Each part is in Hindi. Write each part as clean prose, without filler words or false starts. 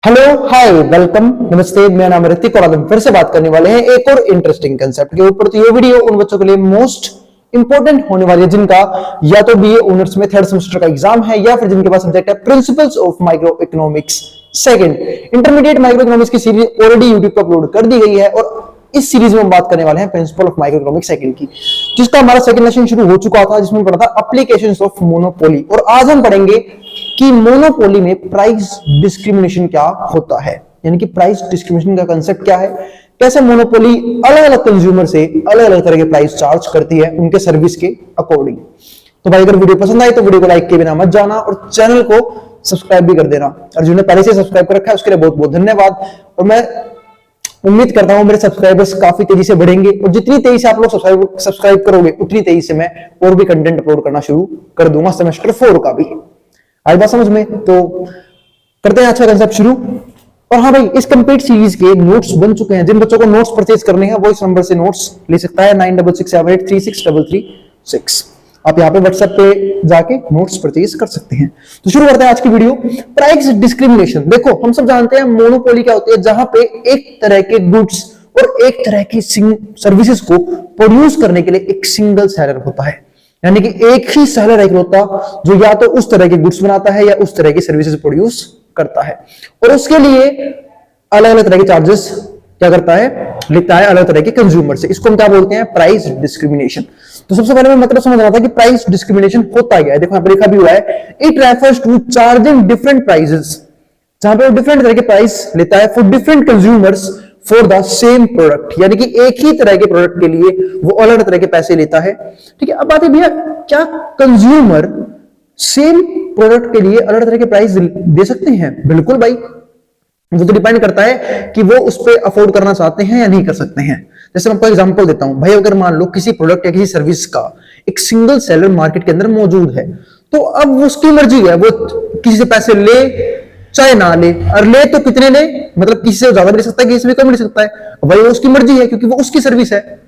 हेलो हाय वेलकम नमस्ते, मेरा नाम है ऋतिक और आज हम फिर से बात करने वाले हैं एक और इंटरेस्टिंग कंसेप्ट के ऊपर। तो ये वीडियो उन बच्चों के लिए मोस्ट इंपॉर्टेंट होने वाली है जिनका या तो बीए ऑनर्स में थर्ड सेमेस्टर का एग्जाम है या फिर जिनके पास सब्जेक्ट है principles of micro economics second. Intermediate micro economics की सीरीज ऑलरेडी यूट्यूब पर अपलोड कर दी गई है और इस सीरीज में हम बात करने वाले हैं principle of micro economics second की, जिसका हमारा सेकंड लेसन शुरू हो चुका था, जिसमें पढ़ा था एप्लीकेशंस ऑफ मोनोपोली। और आज हम पढ़ेंगे कि मोनोपोली में प्राइस डिस्क्रिमिनेशन क्या होता है, यानी कि प्राइस डिस्क्रिमिनेशन का कांसेप्ट क्या है, कैसे मोनोपोली अलग अलग कंज्यूमर से अलग अलग तरह के प्राइस चार्ज करती है उनके सर्विस के अकॉर्डिंग। तो भाई अगर वीडियो पसंद आई तो वीडियो को लाइक के बिना मत जाना और चैनल को सब्सक्राइब भी कर देना। और जिन्होंने पहले से सब्सक्राइब कर रखा है उसके लिए बहुत बहुत धन्यवाद। और मैं उम्मीद करता हूं मेरे सब्सक्राइबर्स काफी तेजी से बढ़ेंगे और जितनी तेजी से आप लोग सब्सक्राइब करोगे उतनी तेजी से मैं और भी कंटेंट अपलोड करना शुरू कर दूंगा सेमेस्टर 4 का भी। आई बात समझ में? तो करते हैं अच्छा कंसेप्ट शुरू। और हाँ भाई, इस कंप्लीट सीरीज के नोट्स बन चुके हैं। जिन बच्चों को नोट्स परचेज करने हैं वो इस नंबर से नोट्स ले सकता है 9667836336। आप यहाँ पे व्हाट्सएप पे जाके नोट्स परचेज कर सकते हैं। तो शुरू करते हैं आज की वीडियो। Price discrimination. देखो हम सब जानते हैं मोनोपोली क्या होती है, जहां पे एक तरह के गुड्स और एक तरह की सर्विसेज को प्रोड्यूस करने के लिए एक सिंगल सेलर होता है, यानी कि एक ही सेलर होता जो या तो उस तरह के गुड्स बनाता है या उस तरह की सर्विसेज प्रोड्यूस करता है और उसके लिए अलग अलग तरह के चार्जेस क्या करता है, लेता है अलग तरह के कंज्यूमर से। इसको हम क्या बोलते हैं? Price discrimination. तो सबसे पहले मैं मतलब समझ रहा था कि प्राइस डिस्क्रिमिनेशन होता क्या है। देखो यहां पर लिखा भी हुआ है, it refers to charging different prices, जहां पे वो डिफरेंट तरह के प्राइस लेता है for different consumers for the same product, यानी कि एक ही तरह के प्रोडक्ट के लिए वो अलग अलग तरह के पैसे लेता है। ठीक है, अब बात है भैया, क्या कंज्यूमर सेम प्रोडक्ट के लिए अलग तरह के प्राइस दे सकते हैं? बिल्कुल भाई, वो तो डिपेंड करता है कि वो उस पर अफोर्ड करना चाहते हैं या नहीं कर सकते हैं। जैसे मैं आपको एग्जांपल देता हूं भाई, अगर मान लो किसी प्रोडक्ट या किसी सर्विस का एक सिंगल सेलर मार्केट के अंदर मौजूद है, तो अब उसकी मर्जी है, वो किसी से पैसे ले चाहे ना ले, और ले तो कितने ले, मतलब किसी से ज्यादा भी ले सकता है, किसी से भी कम ले सकता है, भाई वो उसकी मर्जी है क्योंकि वो उसकी सर्विस है।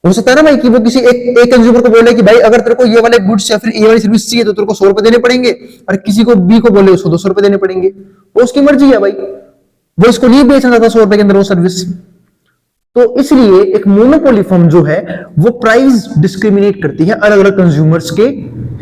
हो सकता है ना भाई कि वो किसी एक कंज्यूमर को बोले कि भाई अगर तेरे को ये वाले गुड्स या फिर ये वाली सर्विस चाहिए तो तेरे को 100 रुपए देने पड़ेंगे, और किसी को बी को बोले उसको 200 रुपए देने पड़ेंगे। वो उसकी मर्जी है भाई, वो इसको नहीं बेचना चाहता 100 रुपए के अंदर वो सर्विस। तो इसलिए एक मोनोपोली फर्म जो है वो प्राइस डिस्क्रिमिनेट करती है अलग अलग कंज्यूमर्स के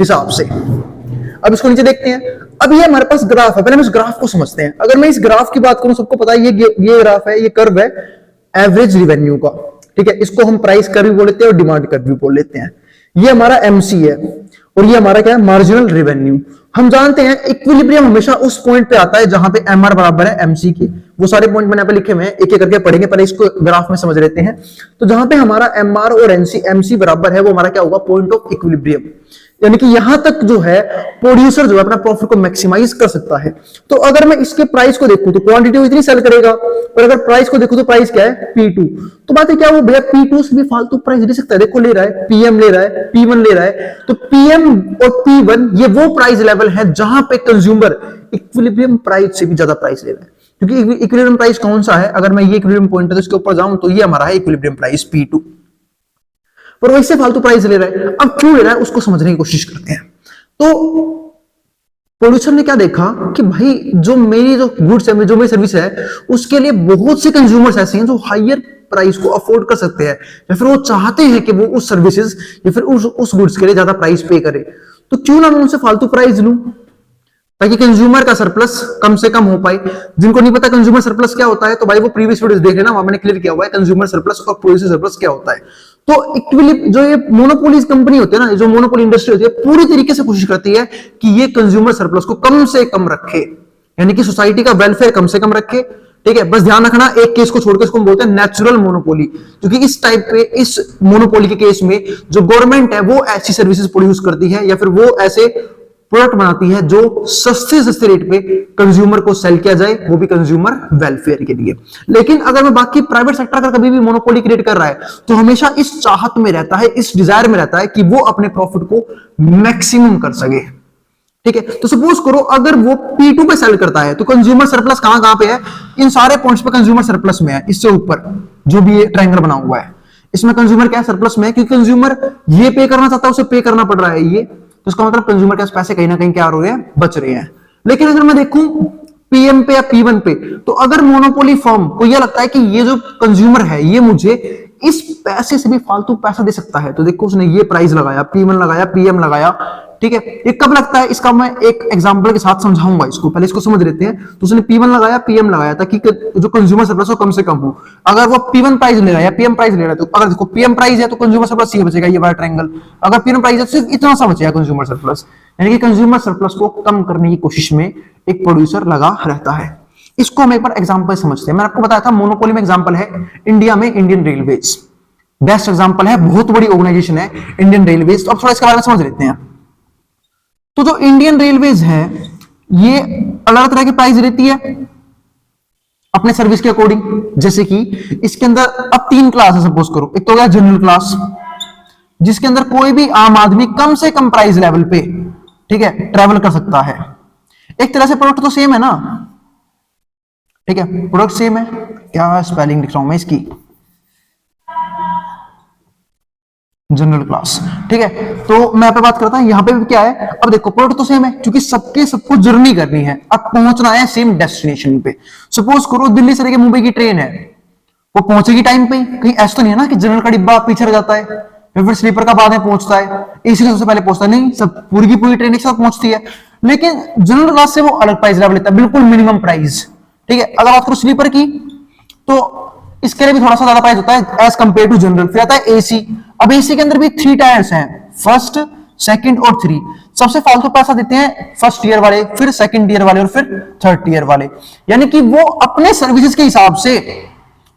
हिसाब से। अब इसको नीचे देखते हैं। अब ये हमारे पास ग्राफ है, पहले हम इस ग्राफ को समझते हैं। अगर मैं इस ग्राफ की बात करूं, सबको पता है ये ग्राफ है, ये कर्व है एवरेज रिवेन्यू का। ठीक है, इसको हम प्राइस कर्व भी बोल लेते हैं और डिमांड कर्व भी बोल लेते हैं। ये हमारा एमसी है और ये हमारा क्या है? Marginal revenue. हम जानते हैं इक्विलिब्रियम हमेशा उस पॉइंट पे आता है जहां पे एमआर बराबर है एमसी के। वो सारे पॉइंट मैंने यहाँ पे लिखे हुए हैं, एक एक करके पढ़ेंगे, पहले इसको ग्राफ में समझ लेते हैं। तो जहां पे हमारा एमआर और एमसी बराबर है वो हमारा क्या होगा? पॉइंट ऑफ इक्विलिब्रियम, यानी कि यहां तक जो है प्रोड्यूसर जो है अपना प्रॉफिट को मैक्सिमाइज कर सकता है। तो अगर मैं इसके प्राइस को देखूं तो क्वांटिटी इतनी सेल करेगा, और अगर प्राइस को देखूं तो प्राइस क्या है? P2। तो बात है क्या, वो भैया P2 से भी फालतू प्राइस दे सकता है। देखो ले रहा है PM ले रहा है, P1 ले रहा है, तो PM और P1 ये वो प्राइस लेवल है जहां पे कंज्यूमर इक्विलिब्रियम प्राइस से भी ज्यादा प्राइस ले रहा है। क्योंकि इक्विलिब्रियम प्राइस कौन सा है? अगर मैं ये इक्विलिब्रियम पॉइंट है तो इसके ऊपर जाऊं तो ये हमारा है इक्विलिब्रियम प्राइस P2, पर वैसे फालतू प्राइस ले रहा है। अब क्यों ले रहा है उसको समझने की कोशिश करते हैं। तो प्रोड्यूसर ने क्या देखा कि भाई जो मेरी जो गुड्स है, जो मेरी सर्विस है, उसके लिए बहुत से कंज्यूमर्स ऐसे हैं जो हायर प्राइस को अफोर्ड कर सकते हैं, या फिर वो चाहते हैं कि वो उस सर्विसेज या फिर उस गुड्स के लिए ज्यादा प्राइस पे करे। तो क्यों ना मैं उनसे फालतू प्राइस लूं ताकि कंज्यूमर का सरप्लस कम से कम हो पाए। जिनको नहीं पता कंज्यूमर सरप्लस क्या होता है तो भाई वो प्रीवियस वीडियोस देख लेना, वहां मैंने क्लियर किया हुआ है कंज्यूमर सरप्लस और प्रोड्यूसर सरप्लस क्या होता है। तो इक्विलिब्रियम जो ये मोनोपोलीज कंपनी होती है ना, जो मोनोपोली इंडस्ट्री होती है, पूरी तरीके से कोशिश करती है कि ये कंज्यूमर सरप्लस को कम से कम रखे, यानी कि सोसाइटी का वेलफेयर कम से कम रखे। ठीक है, बस ध्यान रखना एक केस को छोड़कर इसको हम बोलते हैं नेचुरल मोनोपोली, क्योंकि इस टाइप पे इस मोनोपोली के केस में जो गवर्नमेंट है वो ऐसी सर्विसेज प्रोड्यूस करती है या फिर वो ऐसे प्रोडक्ट बनाती है जो सस्ते रेट पे कंज्यूमर को सेल किया जाए, वो भी कंज्यूमर वेलफेयर के लिए। लेकिन अगर मैं बाकी प्राइवेट सेक्टर का कभी भी मोनोपोली क्रिएट कर रहा है तो हमेशा इस चाहत में रहता है, इस डिजायर में रहता है कि वो अपने प्रॉफिट को मैक्सिमम कर सके। ठीक है, तो सपोज करो अगर वो P2 पे सेल करता है तो कंज्यूमर सरप्लस कहां पे है? इन सारे पॉइंट्स पे कंज्यूमर सरप्लस में है। इससे ऊपर जो भी ये ट्रायंगल बना हुआ है इसमें कंज्यूमर क्या है? सरप्लस में है, क्योंकि कंज्यूमर ये पे करना चाहता है, उसे पे करना पड़ रहा है ये, तो इसका मतलब कंज्यूमर के पास पैसे कहीं ना कहीं क्या हो रहे हैं? बच रहे हैं। लेकिन अगर मैं देखूं पीएम पे या पी1 पे। तो अगर मोनोपोली फर्म को यह लगता है कि ये जो कंज्यूमर है ये मुझे इस पैसे से भी फालतू पैसा दे सकता है, तो देखो उसने ये प्राइस लगाया, पी1 लगाया, पीएम लगाया, ठीक है। ये कब लगता है, इसका मैं एक एग्जांपल के साथ समझाऊंगा इसको, पहले इसको समझ लेते हैं। तो उसने पी1 लगाया, पीएम लगाया ताकि जो कंज्यूमर सरप्लस हो कम से कम हो। अगर वो पी1 प्राइस ले रहा है या पीएम प्राइस ले रहा है, तो अगर देखो पीएम प्राइस है तो कंज्यूमर सरप्लस ये बचेगा, ये वाला ट्रायंगल। अगर पीएम प्राइस है तो सिर्फ इतना सा बचेगा कंज्यूमर सरप्लस, यानी कि कंज्यूमर सरप्लस को कम करने की कोशिश में एक प्रोड्यूसर लगा रहता है। इसको हम एक बार एग्जांपल समझते हैं। मैंने आपको बताया था मोनोपोली में एग्जांपल है इंडिया में इंडियन रेलवेज, बेस्ट एग्जांपल है, बहुत बड़ी ऑर्गेनाइजेशन है इंडियन रेलवेज। तो अब थोड़ा इसके बारे में समझ लेते हैं। तो जो इंडियन रेलवेज है ये अलग तरह की प्राइस रहती है अपने सर्विस के अकॉर्डिंग। जैसे कि इसके अंदर अब 3 क्लास है सपोज करो। एक तो हो गया जनरल क्लास, जिसके अंदर कोई भी आम आदमी कम से कम प्राइस लेवल पे, ठीक है, ट्रेवल कर सकता है। एक तरह से प्रोडक्ट तो सेम है ना, ठीक है, प्रोडक्ट सेम है। क्या स्पेलिंग लिख रहा हूं मैं इसकी, जनरल क्लास, ठीक है। तो मैं यहाँ पे बात करता हूं, यहां पे भी क्या है, अब देखो प्रोडक्ट तो सेम है क्योंकि सबको जर्नी करनी है, अब पहुंचना है सेम डेस्टिनेशन पे। सपोज करो दिल्ली से लेकर मुंबई की ट्रेन है, वो पहुंचेगी टाइम पे, कहीं ऐसा तो नहीं है ना कि जनरल का डिब्बा पीछे रह जाता है या फिर स्लीपर का बाद में पहुंचता है, एसी सबसे पहले पहुंचता है, नहीं, सब पूरी की पूरी ट्रेन एक साथ पहुंचती है। लेकिन जनरल क्लास से वो अलग प्राइस लेवल लेता है, बिल्कुल मिनिमम प्राइस, ठीक है। अगर बात करो स्लीपर की तो इसके लिए भी थोड़ा सा ज्यादा प्राइस होता है एज कंपेयर टू जनरल। फिर आता है एसी। अब एसी के अंदर भी 3 टायर्स हैं, फर्स्ट, सेकंड और 3। सबसे फालतू पैसा देते हैं फर्स्ट ईयर वाले, फिर सेकंड ईयर वाले और फिर थर्ड ईयर वाले। यानी कि वो अपने सर्विसेज के हिसाब से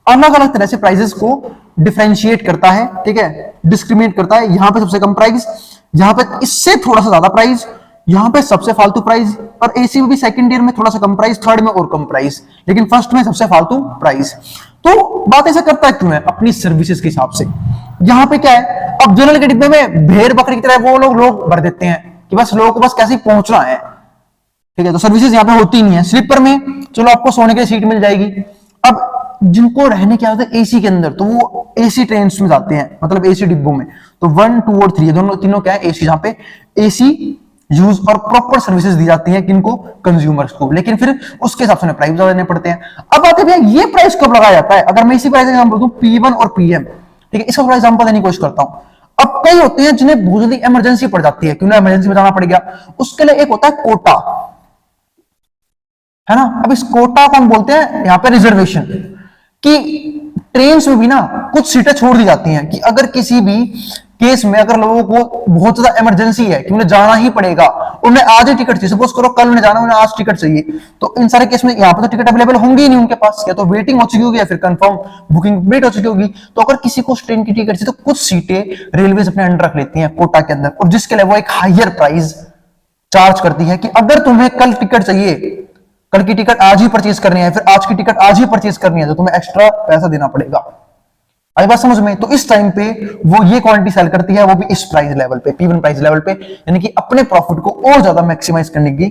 अलग अलग तरह से प्राइसेस को डिफरेंशिएट करता है, ठीक है, डिस्क्रिमिनेट करता है। यहां पे सबसे कम प्राइस, यहां पे इससे थोड़ा सा ज्यादा प्राइस, यहां पे सबसे फालतू प्राइस, और एसी में भी सेकंड ईयर में थोड़ा सा कम प्राइस, थर्ड में और कम प्राइस, लेकिन फर्स्ट में सबसे फालतू प्राइस। तो बात ऐसा करता है क्यों है, अपनी सर्विसेज के हिसाब से। यहां पे क्या है, अब जनरल के डिब्बे में भेड़ बकरी की तरह वो लोग भर देते हैं कि बस लोगों को बस कैसे पहुंचना है, ठीक है, तो सर्विसेज यहां पे होती नहीं है। स्लीपर में चलो आपको सोने की सीट मिल जाएगी। अब जिनको रहने की आदत है एसी के अंदर, तो वो एसी ट्रेन में जाते हैं, मतलब एसी डिब्बों में। तो 1, 2 और 3 दोनों तीनों क्या है, एसी, जहां पे एसी यूज और प्रॉपर सर्विसेज दी जाती हैं किनको, कंज्यूमर्स को। लेकिन फिर उसके हिसाब से प्राइस ज्यादा देने पड़ते हैं। अब आते हैं ये प्राइस कब लगाया जाता है। अगर मैं इसी प्राइस का एग्जांपल दूं P1 और PM, ठीक है, इसका थोड़ा एग्जांपल देने की कोशिश करता हूं। अब कई होते हैं जिन्हें बहुत जल्दी इमरजेंसी पड़ जाती है, क्यों ना इमरजेंसी में जाना पड़ गया, उसके लिए एक होता है कोटा, है ना। अब इस कोटा को हम बोलते हैं यहां पे रिजर्वेशन, कि ट्रेन में भी ना कुछ सीटें छोड़ दी जाती हैं कि अगर किसी भी केस में अगर लोगों को बहुत ज्यादा इमरजेंसी है कि उन्हें जाना ही पड़ेगा, उन्हें आज ही टिकट चाहिए, सपोज करो कल उन्हें जाना, उन्हें आज टिकट चाहिए, तो इन सारे केस में यहाँ पे तो टिकट अवेलेबल होंगी ही नहीं उनके पास, या तो वेटिंग हो चुकी होगी या फिर कंफर्म बुकिंग कंप्लीट हो चुकी होगी। तो अगर किसी को ट्रेन की टिकट चाहिए तो कुछ सीटें रेलवे अपने अंडर रख लेती हैं कोटा के अंदर, और जिसके लिए वो एक हायर प्राइस चार्ज करती है कि अगर तुम्हें कल टिकट चाहिए, कल की टिकट आज ही परचेज करनी है, फिर आज की टिकट आज ही परचेज करनी है, तो तुम्हें एक्स्ट्रा पैसा देना पड़ेगा। आई बात समझ में। तो इस टाइम पे वो ये क्वांटिटी सेल करती है, वो भी इस प्राइस लेवल पे, P1 प्राइस लेवल पे, यानी कि अपने प्रॉफिट को और ज्यादा मैक्सिमाइज करने की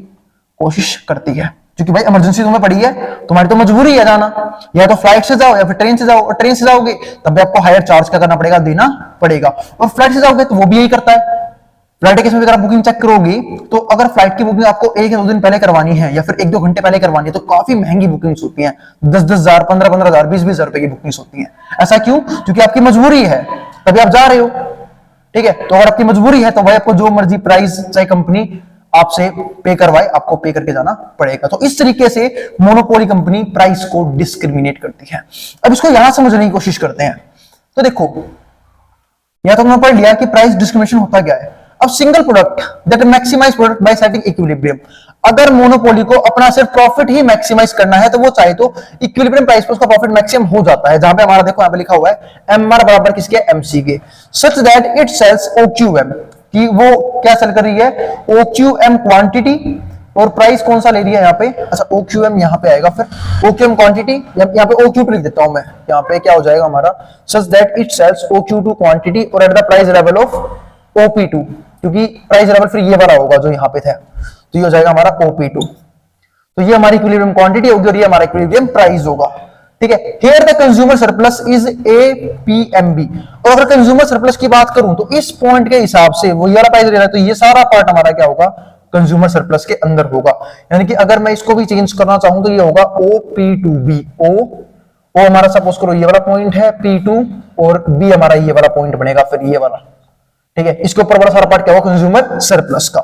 कोशिश करती है। क्योंकि भाई इमरजेंसी तुम्हें पड़ी है, तुम्हारी तो मजबूरी है जाना, या तो फ्लाइट से जाओ या फिर ट्रेन से जाओ, और ट्रेन से जाओगे तब भी आपको हायर चार्ज क्या करना पड़ेगा, देना पड़ेगा। और फ्लाइट से जाओगे तो वो भी यही करता है। फ्लाइट के केस में अगर आप बुकिंग चेक करोगे तो अगर फ्लाइट की बुकिंग आपको 1 या 2 दिन पहले करवानी है या फिर 1-2 घंटे पहले करवानी है, तो काफी महंगी बुकिंग्स होती हैं, 10-10 हजार, 15-15 हजार, 20-20 हजार रुपए की बुकिंग्स होती हैं। ऐसा क्यों? क्योंकि आपकी मजबूरी है, तभी आप जा रहे हो, ठीक है। तो अगर आपकी मजबूरी है तो भाई आपको जो मर्जी प्राइस चाहे कंपनी आपसे पे करवाए, आपको पे करके जाना पड़ेगा। तो इस तरीके से मोनोपोली कंपनी प्राइस को डिस्क्रिमिनेट करती है। अब इसको यहां समझने की कोशिश करते हैं। तो देखो, या तो हमने पढ़ लिया कि प्राइस डिस्क्रिमिनेशन होता क्या है। अब single product that maximize product by setting equilibrium, अगर मोनोपोली को अपना सिर्फ प्रॉफिट ही मैक्सिमाइज करना है तो वो चाहे तो इक्विलिब्रियम प्राइस पे उसका प्रॉफिट मैक्सिमम हो जाता है, जहां पे हमारा देखो यहां पे लिखा हुआ है MR बराबर किसके, MC के, such that it sells OQM, कि वो क्या सेल कर रही है, OQM क्वांटिटी, और प्राइस कौन सा ले रही है यहाँ पे, अच्छा OQM यहाँ पे आएगा, फिर OQM क्वांटिटी, यहाँ पे OQ लिख देता हूं मैं, यहाँ पे क्या हो जाएगा हमारा, such that it sells OQ2 quantity और at the price level of OP2, क्योंकि प्राइस लेवल फिर ये वाला होगा जो यहाँ पे था, तो ये हो जाएगा हमारा OP2। तो ये हमारी इक्विलिब्रियम क्वांटिटी होगी और ये हमारा इक्विलिब्रियम प्राइस होगा, ठीक है। Here the consumer surplus is APMB, और अगर कंज्यूमर सरप्लस की बात करूं तो इस पॉइंट के हिसाब से वो ये वाला प्राइस ले रहा है, तो ये सारा पार्ट हमारा क्या होगा, कंज्यूमर सरप्लस के अंदर होगा। यानी कि अगर मैं इसको भी चेंज करना चाहूं तो ये होगा OP2B। ओ हमारा सपोज करो ये वाला पॉइंट है P2 और B हमारा ये वाला पॉइंट बनेगा, फिर ये वाला, ठीक है। इसके ऊपर बड़ा सारा पार्ट क्या होगा, कंज्यूमर सरप्लस का।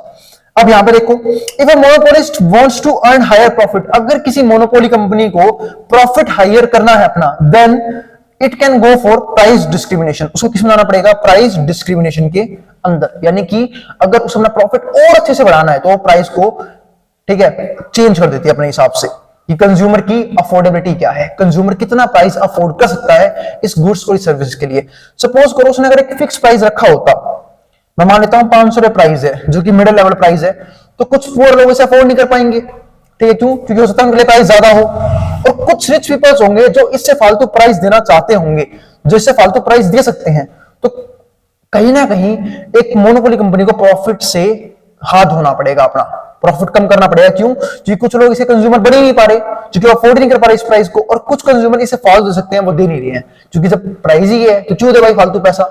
अब यहां पे देखो, if a monopolist wants to earn higher profit, अगर किसी मोनोपोली कंपनी को प्रॉफिट हायर करना है अपना, then it can go for price discrimination. उसको किस में लाना पड़ेगा, प्राइस डिस्क्रिमिनेशन के अंदर। यानी कि अगर उसको अपना प्रॉफिट और अच्छे से बढ़ाना है तो प्राइस को, ठीक है, चेंज कर देती है अपने हिसाब से कि कंज्यूमर की अफोर्डेबिलिटी क्या है, कंज्यूमर कितना प्राइस अफोर्ड कर सकता है इस गुड्स और इस सर्विस के लिए। सपोज करो उसने अगर एक फिक्स प्राइस रखा होता, मैं मान लेता हूं 500 रुपए प्राइस है, जो कि मिडिल लेवल प्राइस है, तो कुछ पुअर लोग इसे अफोर्ड नहीं कर पाएंगे, ठीक है। क्यों? क्योंकि हो सकता है उनके लिए प्राइस ज्यादा हो। और कुछ रिच पीपल्स होंगे जो इससे फालतू प्राइस देना चाहते होंगे, जो इससे फालतू प्राइस दे सकते हैं। तो कहीं ना कहीं एक मोनोपोली कंपनी को प्रॉफिट से हाथ धोना पड़ेगा, अपना प्रॉफिट कम करना पड़ेगा। क्यों? क्योंकि कुछ लोग इसे कंज्यूमर बन ही नहीं पा रहे, क्योंकि अफोर्ड नहीं कर पा रहे इस प्राइस को, और कुछ कंज्यूमर इसे फालतू दे सकते हैं, वो दे नहीं रहे हैं। क्योंकि जब प्राइस ही है तो क्यों दे भाई फालतू पैसा।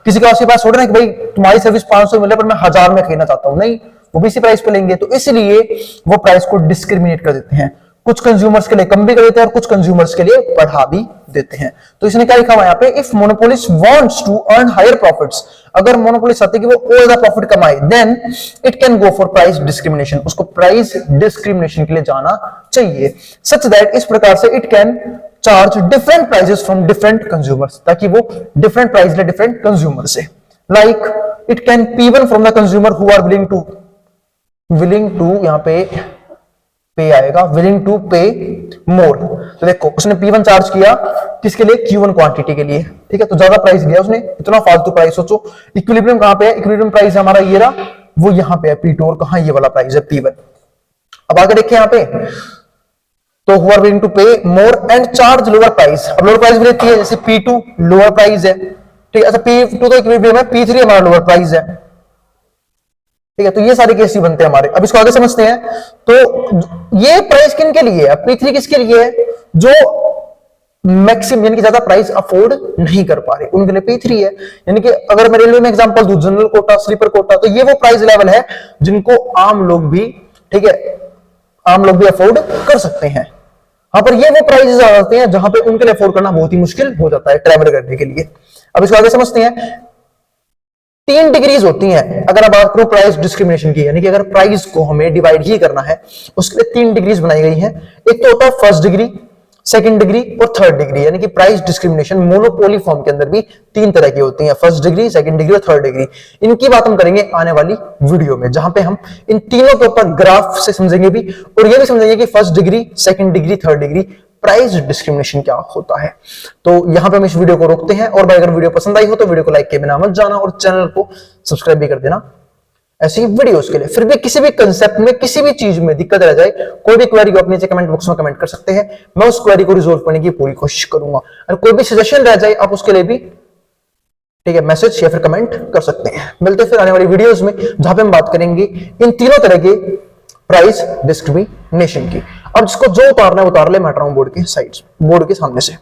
किसी का पास थोड़ा ना कि भाई तुम्हारी सर्विस 500 मिले पर मैं 1000 में खरीदना चाहता हूं, नहीं, वो भी इसी प्राइस पे लेंगे। तो इसलिए वो प्राइस को डिस्क्रिमिनेट कर देते हैं, कुछ कंज्यूमर्स के लिए कम भी कर देते हैं और कुछ कंज्यूमर्स के लिए बढ़ा भी देते हैं। तो इसने क्या लिखा हुआ यहाँ पे, if monopolist wants to earn higher profits, अगर मोनोपोलिस्ट चाहते कि वो और ज्यादा प्रॉफिट कमाए, then it can go for price discrimination, उसको प्राइस डिस्क्रिमिनेशन के लिए जाना चाहिए। सच दैट, इस प्रकार से it can charge different prices from different consumers, ताकि वो डिफरेंट प्राइस ले डिफरेंट कंज्यूमर से। Like it can P1 from the consumer who are willing to यहाँ पे आएगा, विलिंग टू पे मोर। तो देखो उसने P1 चार्ज किया किसके लिए, Q1 क्वांटिटी के लिए, ठीक है। तो ज्यादा प्राइस दिया उसने, इतना फालतू प्राइस। सोचो इक्विलिब्रियम कहां पे है, इक्विलिब्रियम प्राइस हमारा ये रहा, वो यहां पे है P2, और कहां ये वाला प्राइस है P1। अब आगे देखिए यहाँ पे, तो हु आर विलिंग टू पे more and charge lower price. अब लोअर प्राइस भी रहती है, जैसे P2 लोअर प्राइस है, ठीक है। अच्छा P2 तो इक्विलिब्रियम है, P3 हमारा लोअर प्राइस है, ठीक है। तो ये सारे केस ही बनते हैं हमारे। अब इसको आगे समझते हैं। तो ये प्राइस किन के लिए है, P3 किसके लिए है, जो मैक्सिमम यानी कि ज्यादा प्राइस अफोर्ड नहीं कर पा रहे, उनके लिए P3 है। यानी कि अगर मैं रेलवे में एग्जांपल दूं, जनरल कोटा, स्लीपर कोटा, तो ये वो प्राइस लेवल है जिनको आम लोग भी, ठीक है, आम लोग भी अफोर्ड कर सकते हैं। हाँ, पर ये वो प्राइसेस आ जाते हैं जहां पे उनके लिए अफोर्ड करना बहुत ही मुश्किल हो जाता है ट्रैवल करने के लिए। अब इसको आगे समझते हैं। 3 डिग्रीज होती हैं अगर आप बात करो प्राइस डिस्क्रिमिनेशन की, यानी कि अगर प्राइस को हमें डिवाइड ही करना है, उसके लिए 3 डिग्रीज बनाई गई हैं। एक तो होता है फर्स्ट डिग्री, सेकंड डिग्री और थर्ड डिग्री। यानी कि प्राइस डिस्क्रिमिनेशन मोनोपोली फॉर्म के अंदर भी 3 तरह की होती हैं, फर्स्ट डिग्री, सेकंड डिग्री और थर्ड डिग्री। इनकी बात हम करेंगे आने वाली वीडियो में, जहां पे हम इन तीनों के ऊपर ग्राफ से समझेंगे भी, और ये भी समझेंगे कि first degree, second degree, third degree price discrimination क्या होता है। तो यहां पे हम इस वीडियो को रोकते हैं, और भाई अगर वीडियो पसंद आई हो तो वीडियो को लाइक किए बिना मत जाना, और चैनल को सब्सक्राइब भी कर देना ऐसी वीडियोस के लिए। फिर भी किसी भी कंसेप्ट में, किसी भी चीज में दिक्कत रह जाए, कोई भी क्वेरी को अपने नीचे कमेंट बॉक्स में कमेंट कर सकते हैं, मैं उस क्वेरी को रिजोल्व करने की पूरी कोशिश करूंगा। और कोई भी सजेशन रह जाए आप उसके लिए भी, ठीक है, मैसेज या फिर कमेंट कर सकते हैं। मिलते हैं फिर आने वाली वीडियोस में, जहां पे हम बात करेंगे इन तीनों तरह के प्राइस डिस्क्रिमिनेशन की। अब जिसको जो उतारना है उतार ले, मैं हट रहा हूं बोर्ड के सामने से।